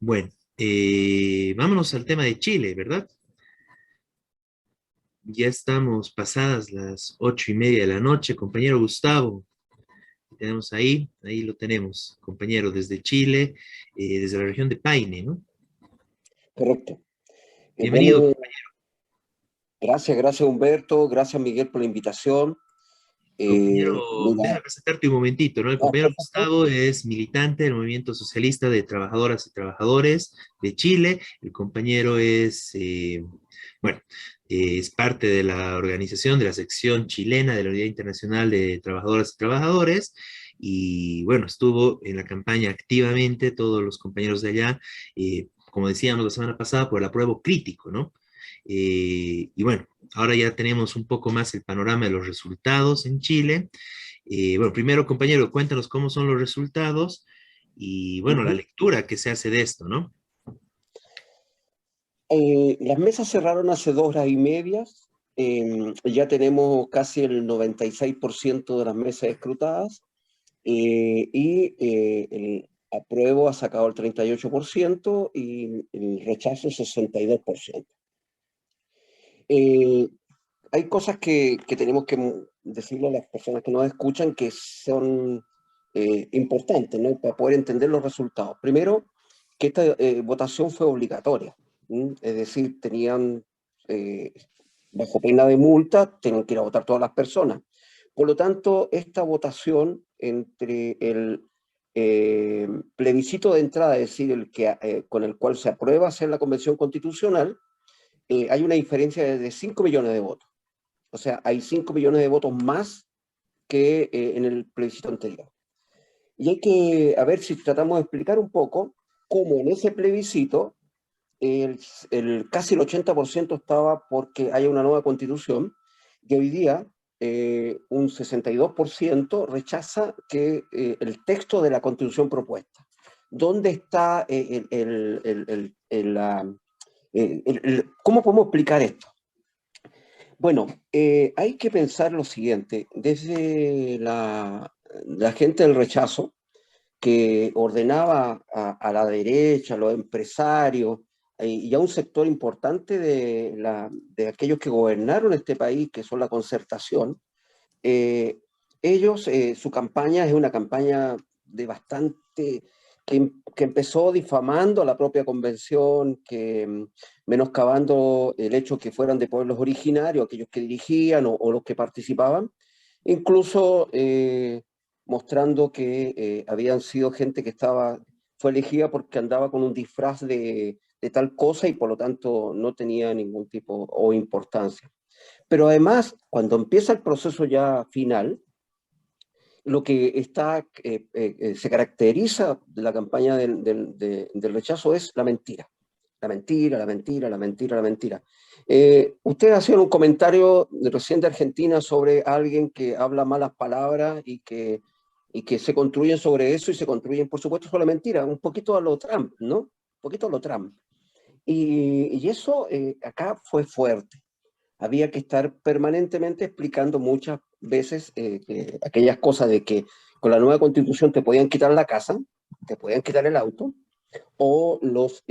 Bueno, vámonos al tema de Chile, ¿verdad? Ya estamos pasadas las 8:30 de la noche, compañero Gustavo. Tenemos ahí lo tenemos, compañero, desde Chile, desde la región de Paine, ¿no? Correcto. Bienvenido, Bueno, gracias Humberto, gracias Miguel por la invitación. compañero. Mira, Déjame presentarte un momentito, ¿no? El compañero perfecto. Gustavo es militante del Movimiento Socialista de Trabajadoras y Trabajadores de Chile. El compañero bueno, es parte de la organización de la sección chilena de la Unidad Internacional de Trabajadoras y Trabajadores. Y bueno, estuvo en la campaña activamente, todos los compañeros de allá, como decíamos la semana pasada, por el apruebo crítico, ¿no? Y bueno, ahora ya tenemos un poco más el panorama de los resultados en Chile. Bueno, primero, compañero, cuéntanos cómo son los resultados y bueno, la Ujú. lectura que se hace de esto, ¿no? Las mesas cerraron hace 2 horas y media. Ya tenemos casi el 96% de las mesas escrutadas el apruebo ha sacado el 38% y el rechazo 62%. Eh, Hay cosas que tenemos que decirle a las personas que nos escuchan que son importantes, ¿no? Para poder entender los resultados. Primero, que esta votación fue obligatoria. Es decir, eh, bajo pena de multa, tenían que ir a votar todas las personas. Por lo tanto, esta votación entre el plebiscito de entrada, es decir, con el cual se aprueba hacer la convención constitucional, hay una diferencia de 5 millones de votos. O sea, hay 5 millones de votos más que en el plebiscito anterior. Y hay que, a ver si tratamos de explicar un poco cómo en ese plebiscito casi el 80% estaba porque haya una nueva constitución y hoy día un 62% rechaza el texto de la constitución propuesta. ¿Dónde está cómo podemos explicar esto? Bueno, hay que pensar lo siguiente, desde la gente del rechazo, que ordenaba a la derecha, a los empresarios y a un sector importante de aquellos que gobernaron este país, que son la concertación, eh, su campaña es una campaña de bastante, que empezó difamando a la propia convención, menoscabando el hecho que fueran de pueblos originarios, aquellos que dirigían o los que participaban, incluso mostrando que habían sido gente fue elegida porque andaba con un disfraz de tal cosa y por lo tanto no tenía ningún tipo o importancia. Pero además, cuando empieza el proceso ya final, lo que se caracteriza de la campaña del rechazo es la mentira. La mentira, la mentira, la mentira, la mentira. Usted hacía un comentario recién de Argentina sobre alguien que habla malas palabras y que se construyen sobre eso y se construyen, por supuesto, sobre la mentira. Un poquito a lo Trump, ¿no? Un poquito a lo Trump. Y eso acá fue fuerte. Había que estar permanentemente explicando muchas veces aquellas cosas de que con la nueva constitución te podían quitar la casa, te podían quitar el auto, o los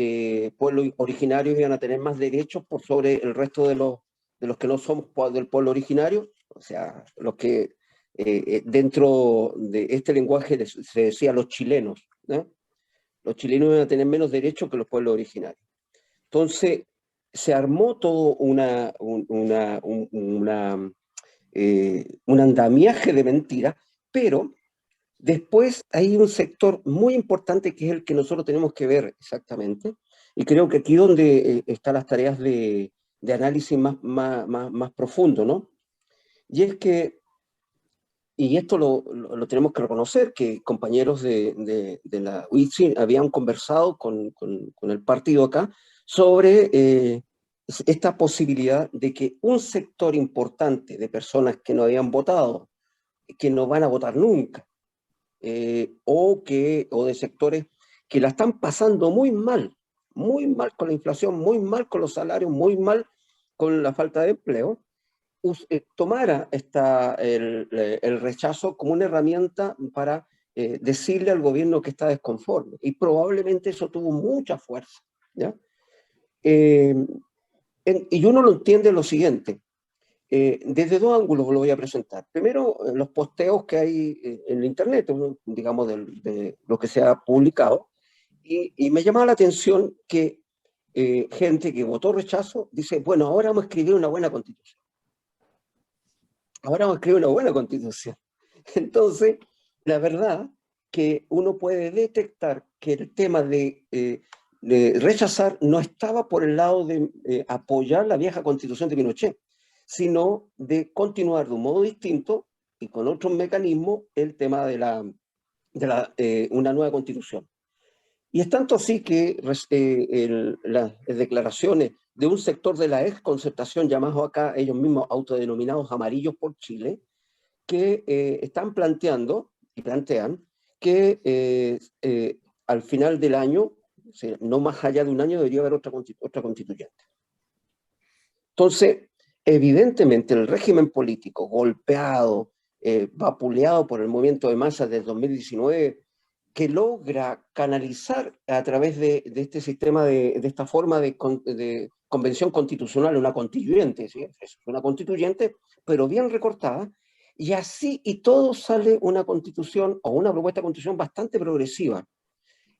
pueblos originarios iban a tener más derechos por sobre el resto de los que no somos del pueblo originario, o sea, los que dentro de este lenguaje se decía los chilenos, ¿no? Los chilenos iban a tener menos derechos que los pueblos originarios. Entonces, se armó todo un andamiaje de mentiras, pero después hay un sector muy importante que es el que nosotros tenemos que ver exactamente, y creo que aquí es donde están las tareas de análisis más profundo, ¿no? Y es que, y esto lo tenemos que reconocer, que compañeros de la UITSI habían conversado con el partido acá sobre esta posibilidad de que un sector importante de personas que no habían votado, que no van a votar nunca, o de sectores que la están pasando muy mal con la inflación, muy mal con los salarios, muy mal con la falta de empleo, tomara el rechazo como una herramienta para decirle al gobierno que está desconforme. Y probablemente eso tuvo mucha fuerza, ¿ya? Y uno lo entiende lo siguiente. Desde dos ángulos lo voy a presentar. Primero, los posteos que hay en el Internet, digamos, de lo que se ha publicado. Y me llamaba la atención que gente que votó rechazo dice, bueno, ahora vamos a escribir una buena constitución. Ahora vamos a escribir una buena constitución. Entonces, la verdad que uno puede detectar que el tema de rechazar no estaba por el lado de apoyar la vieja constitución de Pinochet, sino de continuar de un modo distinto y con otros mecanismos el tema de una nueva constitución. Y es tanto así que las declaraciones de un sector de la exconcertación, llamados acá ellos mismos autodenominados amarillos por Chile, que están planteando y plantean que al final del año, o sea, no más allá de un año, debería haber otra constituyente. Entonces, evidentemente el régimen político golpeado, vapuleado por el movimiento de masas del 2019, que logra canalizar a través de este sistema, de esta forma de convención constitucional, una constituyente, ¿sí? Es una constituyente, pero bien recortada, y así y todo sale una constitución o una propuesta de constitución bastante progresiva,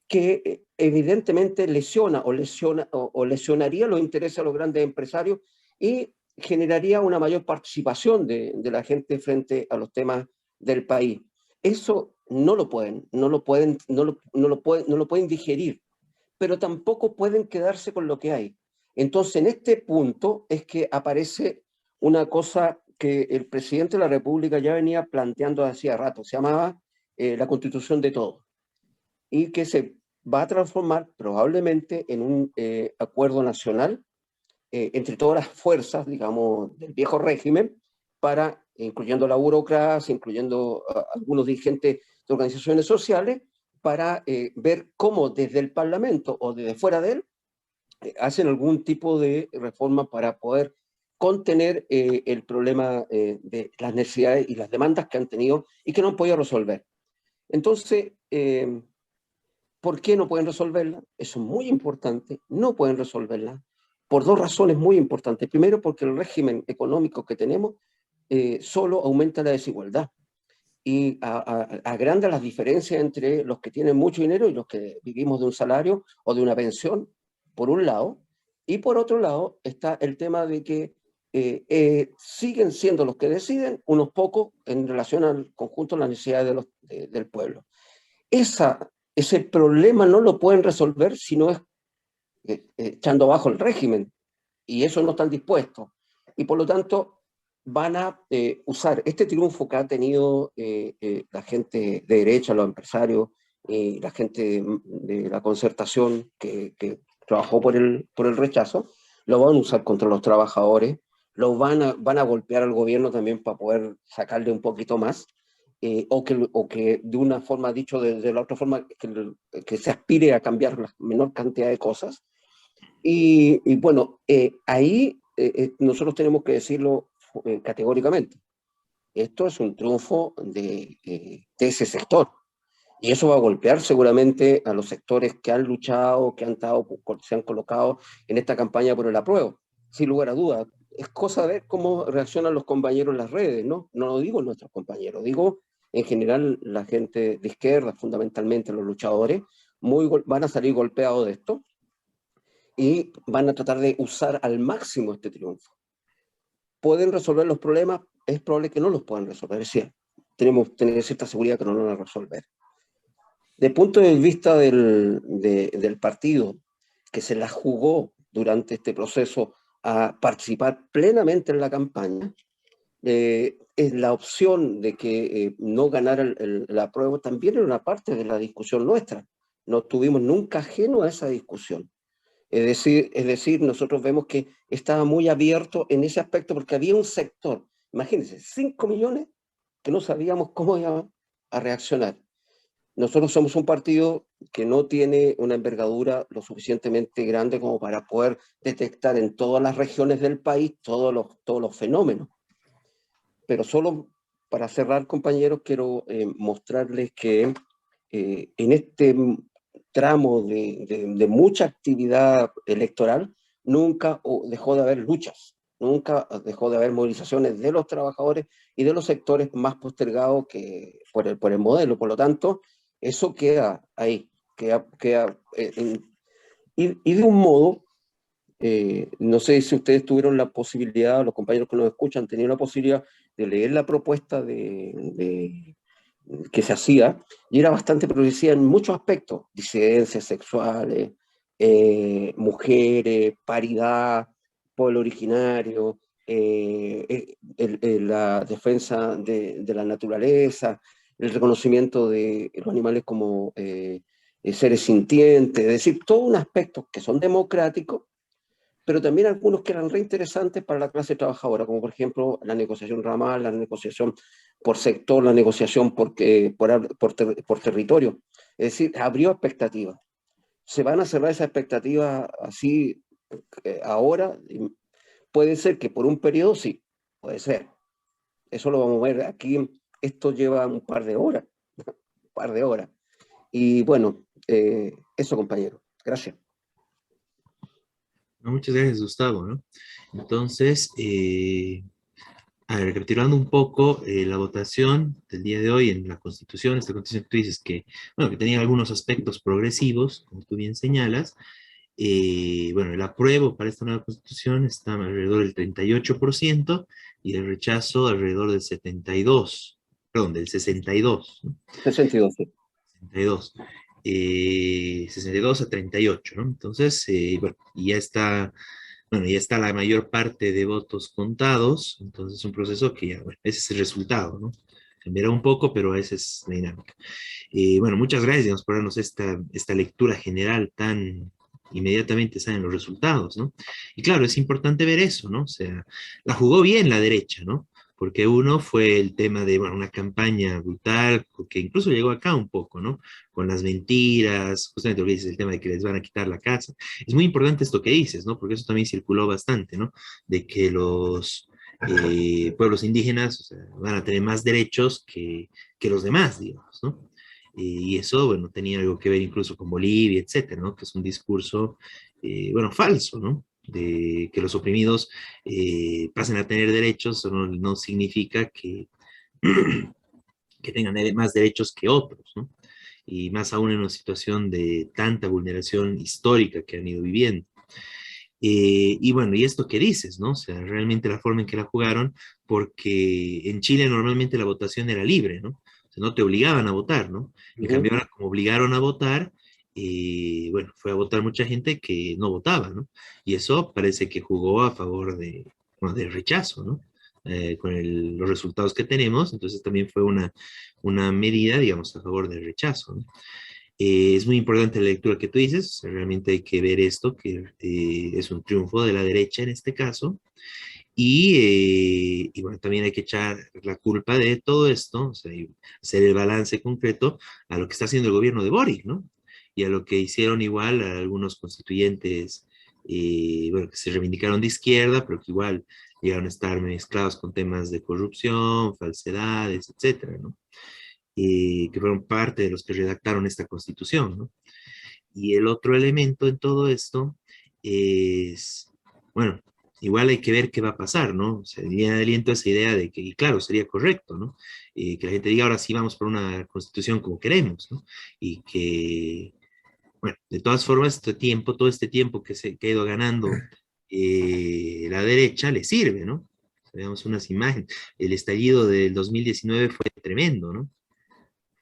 que evidentemente lesiona o lesionaría los intereses de los grandes empresarios y generaría una mayor participación de la gente frente a los temas del país. Eso no lo pueden digerir, pero tampoco pueden quedarse con lo que hay. Entonces, en este punto es que aparece una cosa que el presidente de la República ya venía planteando hacía rato, se llamaba la Constitución de Todos, y que se va a transformar probablemente en un acuerdo nacional entre todas las fuerzas, digamos, del viejo régimen, incluyendo la burocracia, incluyendo algunos dirigentes de organizaciones sociales, para ver cómo desde el Parlamento o desde fuera de él hacen algún tipo de reforma para poder contener el problema de las necesidades y las demandas que han tenido y que no han podido resolver. Entonces, ¿por qué no pueden resolverla? Eso es muy importante, no pueden resolverla por dos razones muy importantes. Primero, porque el régimen económico que tenemos solo aumenta la desigualdad y agranda las diferencias entre los que tienen mucho dinero y los que vivimos de un salario o de una pensión, por un lado, y por otro lado está el tema de que siguen siendo los que deciden, unos pocos, en relación al conjunto de las necesidades del pueblo. Ese problema no lo pueden resolver si no es echando abajo el régimen, y eso no están dispuestos. Y por lo tanto van a usar este triunfo que ha tenido la gente de derecha, los empresarios, la gente de la concertación que trabajó por el rechazo, lo van a usar contra los trabajadores, van a golpear al gobierno también para poder sacarle un poquito más, o que de una forma, dicho de la otra forma, que se aspire a cambiar la menor cantidad de cosas. Y bueno, ahí nosotros tenemos que decirlo categóricamente. Esto es un triunfo de ese sector. Y eso va a golpear seguramente a los sectores que han luchado, se han colocado en esta campaña por el apruebo. Sin lugar a dudas. Es cosa de ver cómo reaccionan los compañeros en las redes, ¿no? No lo digo nuestros compañeros, digo en general la gente de izquierda, fundamentalmente los luchadores, van a salir golpeados de esto y van a tratar de usar al máximo este triunfo. ¿Pueden resolver los problemas? Es probable que no los puedan resolver, es decir, tenemos que tener cierta seguridad que no lo van a resolver. Desde el punto de vista del partido, que se la jugó durante este proceso a participar plenamente en la campaña, es la opción de que no ganara el apruebo también era una parte de la discusión nuestra. No estuvimos nunca ajenos a esa discusión. Es decir, nosotros vemos que estaba muy abierto en ese aspecto porque había un sector, imagínense, 5 millones que no sabíamos cómo iba a reaccionar. Nosotros somos un partido que no tiene una envergadura lo suficientemente grande como para poder detectar en todas las regiones del país todos los fenómenos. Pero solo para cerrar, compañeros, quiero mostrarles que en este tramo de mucha actividad electoral, nunca dejó de haber luchas, nunca dejó de haber movilizaciones de los trabajadores y de los sectores más postergados que por el modelo. Por lo tanto, eso queda ahí, queda y de un modo, no sé si ustedes tuvieron la posibilidad, los compañeros que nos escuchan, han tenido la posibilidad de leer la propuesta que se hacía, y era bastante progresiva en muchos aspectos: disidencias sexuales, mujeres, paridad, pueblo originario, la defensa de la naturaleza, el reconocimiento de los animales como seres sintientes, es decir, todos unos aspectos que son democráticos, pero también algunos que eran reinteresantes para la clase trabajadora, como por ejemplo la negociación ramal, la negociación por sector, la negociación por territorio. Es decir, abrió expectativas. ¿Se van a cerrar esas expectativas así ahora? Puede ser que por un periodo sí, puede ser. Eso lo vamos a ver aquí. Esto lleva un par de horas, un par de horas. Y bueno, eso, compañero. Gracias. No, muchas gracias, Gustavo, ¿no? Entonces, a ver, recapitulando un poco la votación del día de hoy en la Constitución, esta Constitución que tú dices que, bueno, que tenía algunos aspectos progresivos, como tú bien señalas. Bueno, el apruebo para esta nueva Constitución está alrededor del 38% y el rechazo alrededor del 72, perdón, del 62, ¿no? 62, sí. 62. 62 a 38, ¿no? Entonces, bueno, y ya está, bueno, ya está la mayor parte de votos contados, entonces es un proceso que ya, bueno, ese es el resultado, ¿no? Cambiará un poco, pero esa es la dinámica. Bueno, muchas gracias, digamos, por darnos esta lectura general tan inmediatamente salen los resultados, ¿no? Y claro, es importante ver eso, ¿no? O sea, la jugó bien la derecha, ¿no? Porque uno fue el tema de, bueno, una campaña brutal, que incluso llegó acá un poco, ¿no? Con las mentiras, justamente lo que dices, el tema de que les van a quitar la casa. Es muy importante esto que dices, ¿no? Porque eso también circuló bastante, ¿no? De que los pueblos indígenas, o sea, van a tener más derechos que los demás, digamos, ¿no? Y eso, bueno, tenía algo que ver incluso con Bolivia, etcétera, ¿no? Que es un discurso, bueno, falso, ¿no? De que los oprimidos pasen a tener derechos, eso no significa que tengan más derechos que otros, ¿no? Y más aún en una situación de tanta vulneración histórica que han ido viviendo. Y bueno, y esto que dices, ¿no? O sea, realmente la forma en que la jugaron, porque en Chile normalmente la votación era libre, ¿no? O sea, no te obligaban a votar, ¿no? En cambio, ahora como obligaron a votar, bueno, fue a votar mucha gente que no votaba, ¿no? Y eso parece que jugó a favor de, bueno, del rechazo, ¿no? Con los resultados que tenemos, entonces también fue una medida, digamos, a favor del rechazo, ¿no? Es muy importante la lectura que tú dices, o sea, realmente hay que ver esto, que es un triunfo de la derecha en este caso, y bueno, también hay que echar la culpa de todo esto, o sea, y hacer el balance concreto a lo que está haciendo el gobierno de Boric, ¿no? Y a lo que hicieron igual a algunos constituyentes, bueno, que se reivindicaron de izquierda, pero que igual llegaron a estar mezclados con temas de corrupción, falsedades, etcétera, ¿no? Que fueron parte de los que redactaron esta constitución, ¿no? Y el otro elemento en todo esto es, bueno, igual hay que ver qué va a pasar, ¿no? O sea, viene aliento esa idea de que, y claro, sería correcto, ¿no? Que la gente diga, ahora sí vamos por una constitución como queremos, ¿no? Y que, bueno, de todas formas, todo este tiempo que ha ido ganando la derecha le sirve, ¿no? Veamos unas imágenes. El estallido del 2019 fue tremendo, ¿no?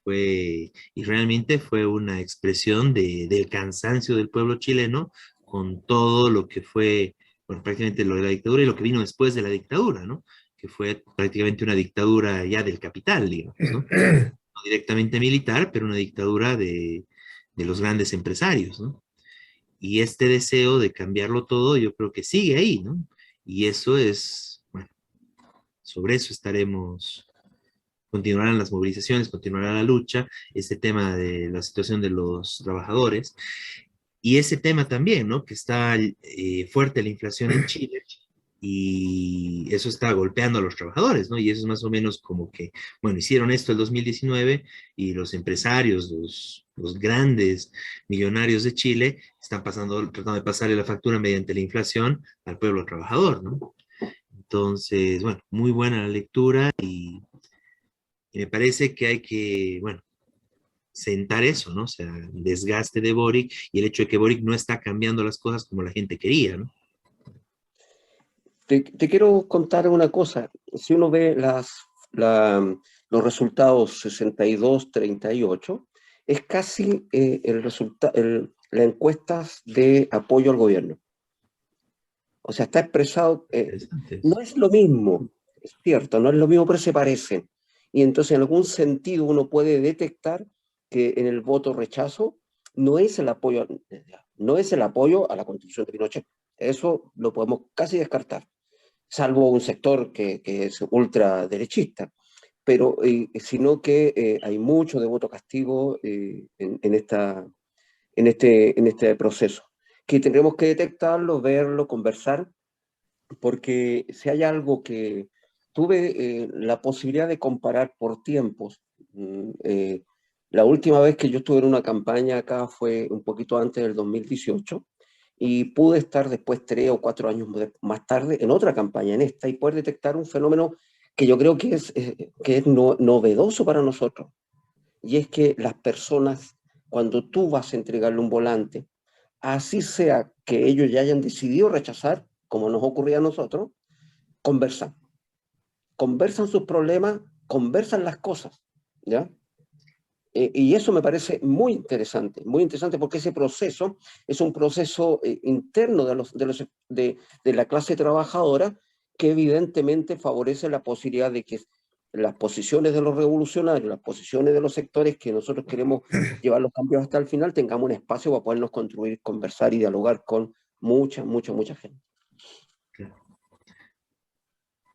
Y realmente fue una expresión del cansancio del pueblo chileno con todo lo que fue, bueno, prácticamente lo de la dictadura y lo que vino después de la dictadura, ¿no? Que fue prácticamente una dictadura ya del capital, digamos, ¿no? No directamente militar, pero una dictadura de los grandes empresarios, ¿no? Y este deseo de cambiarlo todo, yo creo que sigue ahí, ¿no? Y eso es, bueno, sobre eso estaremos, continuarán las movilizaciones, continuará la lucha, este tema de la situación de los trabajadores y ese tema también, ¿no? Que está fuerte la inflación en Chile y eso está golpeando a los trabajadores, ¿no? Y eso es más o menos como que, bueno, hicieron esto el 2019 y los empresarios, los grandes millonarios de Chile están tratando de pasarle la factura mediante la inflación al pueblo trabajador, ¿no? Entonces, bueno, muy buena la lectura y me parece que hay que, bueno, sentar eso, ¿no? O sea, el desgaste de Boric y el hecho de que Boric no está cambiando las cosas como la gente quería, ¿no? Te quiero contar una cosa. Si uno ve los resultados 62-38, es casi la encuesta de apoyo al gobierno. O sea, está expresado, Interesante no eso. es lo mismo, es cierto, no es lo mismo, pero se parecen. Y entonces en algún sentido uno puede detectar que en el voto rechazo no es el apoyo, no es el apoyo a la constitución de Pinochet. Eso lo podemos casi descartar, salvo un sector que es ultraderechista, pero sino que hay mucho de voto castigo en este proceso, que tendremos que detectarlo, verlo, conversar, porque si hay algo que tuve la posibilidad de comparar por tiempos, la última vez que yo estuve en una campaña acá fue un poquito antes del 2018 y pude estar después 3 o 4 años más tarde en otra campaña, en esta, y poder detectar un fenómeno que yo creo que es novedoso para nosotros, y es que las personas, cuando tú vas a entregarle un volante, así sea que ellos ya hayan decidido rechazar, como nos ocurría a nosotros, conversan. Conversan sus problemas, conversan las cosas, ¿ya? Y eso me parece muy interesante porque ese proceso es un proceso interno de la clase trabajadora que evidentemente favorece la posibilidad de que las posiciones de los revolucionarios, las posiciones de los sectores que nosotros queremos llevar los cambios hasta el final, tengamos un espacio para podernos construir, conversar y dialogar con mucha gente. Claro.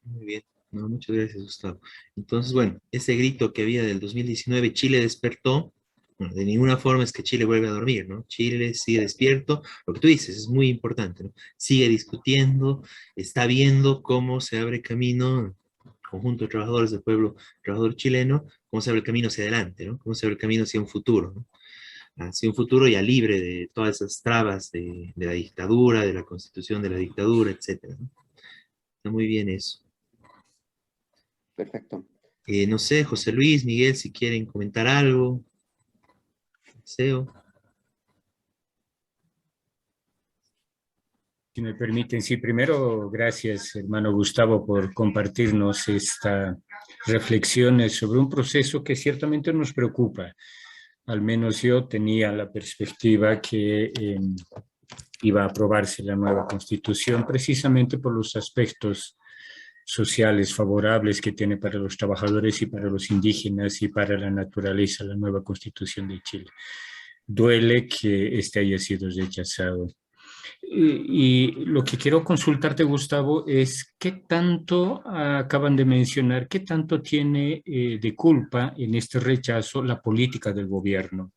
Muy bien. No, muchas gracias, Gustavo. Entonces, bueno, ese grito que había del 2019, Chile despertó. Bueno, de ninguna forma es que Chile vuelva a dormir, ¿no? Chile sigue despierto. Lo que tú dices es muy importante, ¿no? Sigue discutiendo, está viendo cómo se abre camino, conjunto de trabajadores del pueblo trabajador chileno, cómo se abre el camino hacia adelante, ¿no? Cómo se abre el camino hacia un futuro, ¿no? Hacia un futuro ya libre de todas esas trabas de la dictadura, de la constitución de la dictadura, etcétera, ¿no? Está muy bien eso. Perfecto. No sé, José Luis, Miguel, si quieren comentar algo, deseo. Si me permiten, sí, primero, gracias, hermano Gustavo, por compartirnos estas reflexiones sobre un proceso que ciertamente nos preocupa. Al menos yo tenía la perspectiva que iba a aprobarse la nueva constitución precisamente por los aspectos sociales favorables que tiene para los trabajadores y para los indígenas y para la naturaleza la nueva constitución de Chile. Duele que este haya sido rechazado. Y lo que quiero consultarte, Gustavo, es qué tanto acaban de mencionar, qué tanto tiene de culpa en este rechazo la política del gobierno.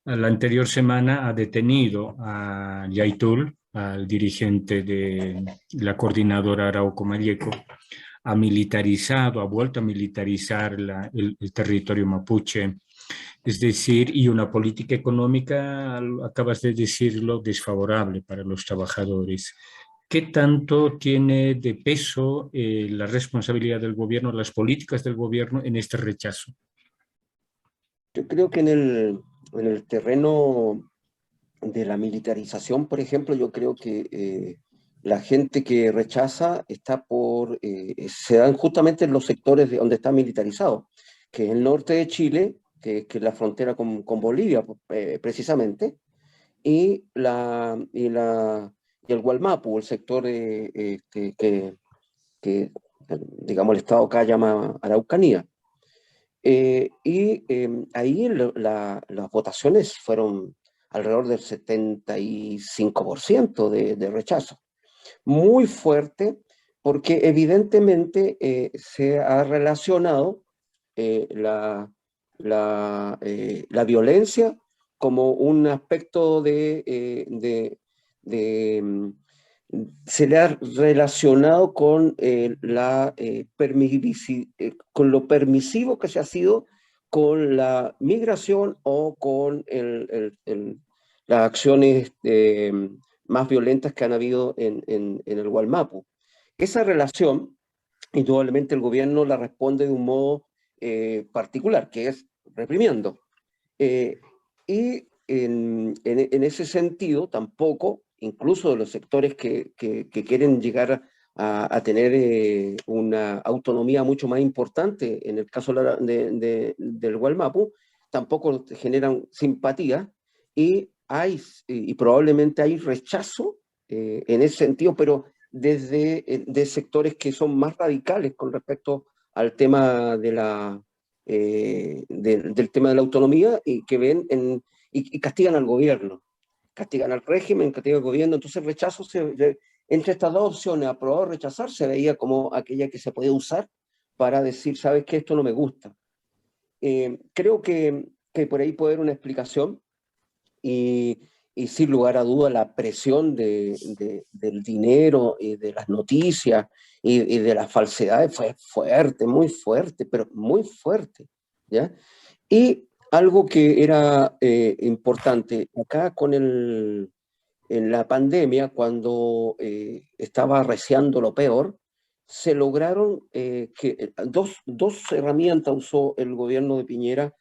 La anterior semana ha detenido a Yaitul, al dirigente de la coordinadora Arauco Mayeco, ha militarizado, ha vuelto a militarizar el territorio mapuche, es decir, y una política económica, acabas de decirlo, desfavorable para los trabajadores. ¿Qué tanto tiene de peso la responsabilidad del gobierno, las políticas del gobierno en este rechazo? Yo creo que en el terreno de la militarización, por ejemplo, yo creo que la gente que rechaza se dan justamente en los sectores donde está militarizado, que es el norte de Chile, que es la frontera con Bolivia, precisamente, y el Gualmapu, el sector que, digamos, el Estado acá llama Araucanía. Ahí las votaciones fueron alrededor del 75% de rechazo. Muy fuerte, porque evidentemente se ha relacionado eh, la, la violencia como un aspecto de, se le ha relacionado con, con lo permisivo que se ha sido con la migración o con las acciones más violentas que han habido en el Gualmapu. Esa relación, indudablemente el gobierno la responde de un modo particular, que es reprimiendo. Y en ese sentido, tampoco, incluso de los sectores que quieren llegar a tener una autonomía mucho más importante, en el caso del Gualmapu, tampoco generan simpatía y probablemente hay rechazo en ese sentido, pero desde de sectores que son más radicales con respecto al tema del tema de la autonomía y que ven y castigan al gobierno, castigan al régimen, castigan al gobierno. Entonces el rechazo, entre estas dos opciones, aprobar o rechazar, se veía como aquella que se podía usar para decir, sabes que esto no me gusta. Creo que por ahí puede haber una explicación y sin lugar a duda la presión del dinero y de las noticias y de las falsedades fue fuerte, muy fuerte, pero muy fuerte, ¿ya? Y algo que era importante, acá en la pandemia, cuando estaba arreciando lo peor, se lograron dos herramientas usó el gobierno de Piñera.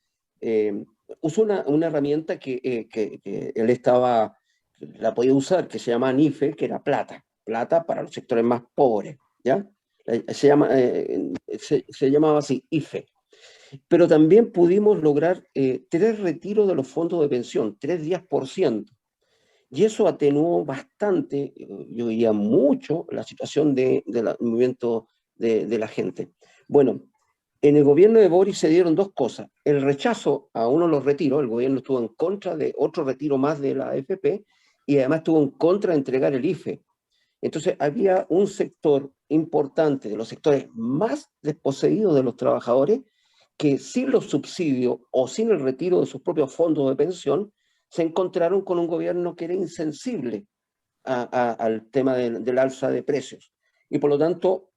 Usó una herramienta que él la podía usar, que se llama NIFE, que era plata para los sectores más pobres, ¿ya? Se llamaba así, IFE. Pero también pudimos lograr 3 retiros de los fondos de pensión, 3 10%. Y eso atenuó bastante, yo diría mucho, la situación del movimiento de la gente. Bueno, en el gobierno de Boris se dieron dos cosas. El rechazo a uno de los retiros, el gobierno estuvo en contra de otro retiro más de la AFP y además estuvo en contra de entregar el IFE. Entonces había un sector importante, de los sectores más desposeídos de los trabajadores, que sin los subsidios o sin el retiro de sus propios fondos de pensión, se encontraron con un gobierno que era insensible al tema del alza de precios. Y por lo tanto,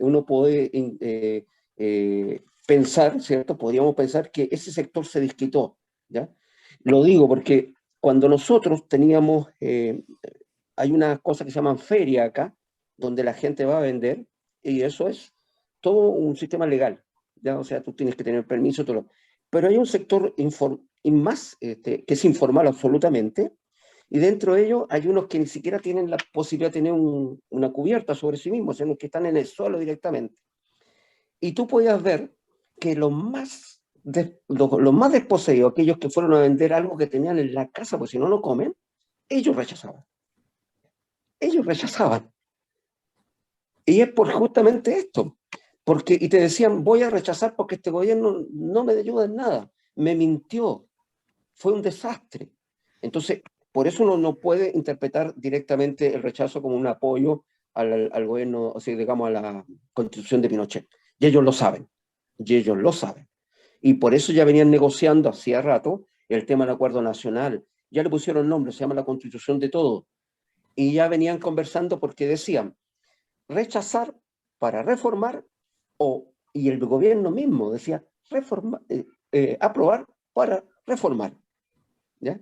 uno puede pensar, ¿cierto? Podríamos pensar que ese sector se desquitó, ¿ya? Lo digo porque cuando nosotros teníamos, hay unas cosas que se llaman feria acá, donde la gente va a vender, y eso es todo un sistema legal, ¿ya? O sea, tú tienes que tener permiso, todo. Pero hay un sector que es informal absolutamente, y dentro de ellos hay unos que ni siquiera tienen la posibilidad de tener una cubierta sobre sí mismos, sino que están en el suelo directamente. Y tú podías ver que los más desposeídos, aquellos que fueron a vender algo que tenían en la casa, porque si no, no comen, ellos rechazaban. Ellos rechazaban. Y es por justamente esto. Y te decían, voy a rechazar porque este gobierno no me ayuda en nada. Me mintió. Fue un desastre. Entonces, por eso uno no puede interpretar directamente el rechazo como un apoyo al gobierno, o sea, digamos, a la constitución de Pinochet. Y ellos lo saben. Y ellos lo saben. Y por eso ya venían negociando hacía rato el tema del acuerdo nacional. Ya le pusieron nombre, se llama la constitución de todo. Y ya venían conversando porque decían rechazar para reformar, y el gobierno mismo decía aprobar para reformar. ¿Ya?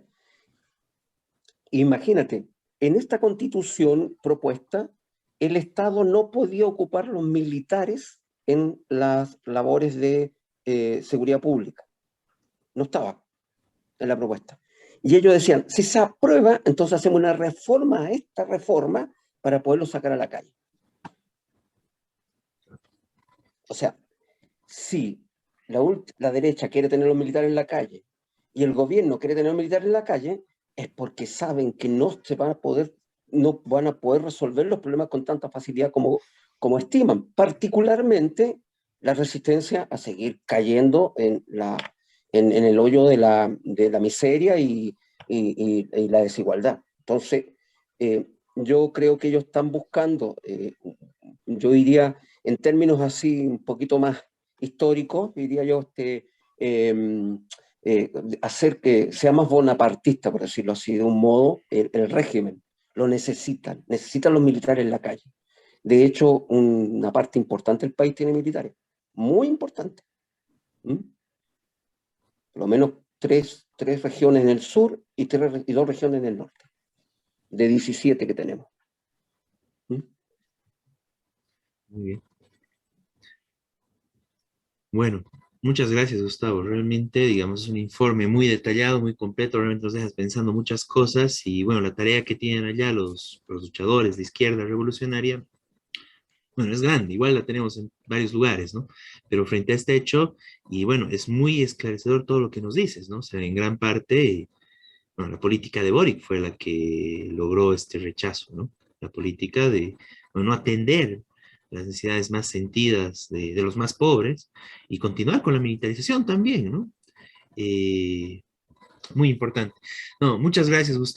Imagínate, en esta constitución propuesta, el Estado no podía ocupar los militares en las labores de seguridad pública. No estaba en la propuesta. Y ellos decían, si se aprueba, entonces hacemos una reforma a esta reforma para poderlo sacar a la calle. O sea, si la derecha quiere tener los militares en la calle y el gobierno quiere tener los militares en la calle, es porque saben que no van a poder resolver los problemas con tanta facilidad como estiman, particularmente la resistencia a seguir cayendo en el hoyo de la miseria y la desigualdad. Entonces, yo creo que ellos están buscando, yo diría, en términos así un poquito más históricos, diría yo, hacer que sea más bonapartista, por decirlo así, de un modo, el régimen. Lo necesitan los militares en la calle. De hecho, una parte importante del país tiene militares, muy importante. ¿Mm? Por lo menos tres regiones en el sur y 2 regiones en el norte, de 17 que tenemos. ¿Mm? Muy bien. Bueno, muchas gracias, Gustavo. Realmente, digamos, es un informe muy detallado, muy completo. Realmente nos dejas pensando muchas cosas. Y bueno, la tarea que tienen allá los luchadores de izquierda revolucionaria, bueno, es grande. Igual la tenemos en varios lugares, ¿no? Pero frente a este hecho, y bueno, es muy esclarecedor todo lo que nos dices, ¿no? O sea, en gran parte, bueno, la política de Boric fue la que logró este rechazo, ¿no? La política de bueno, no atender las necesidades más sentidas de los más pobres y continuar con la militarización también, ¿no? Eh, muy importante. No, muchas gracias, Gustavo.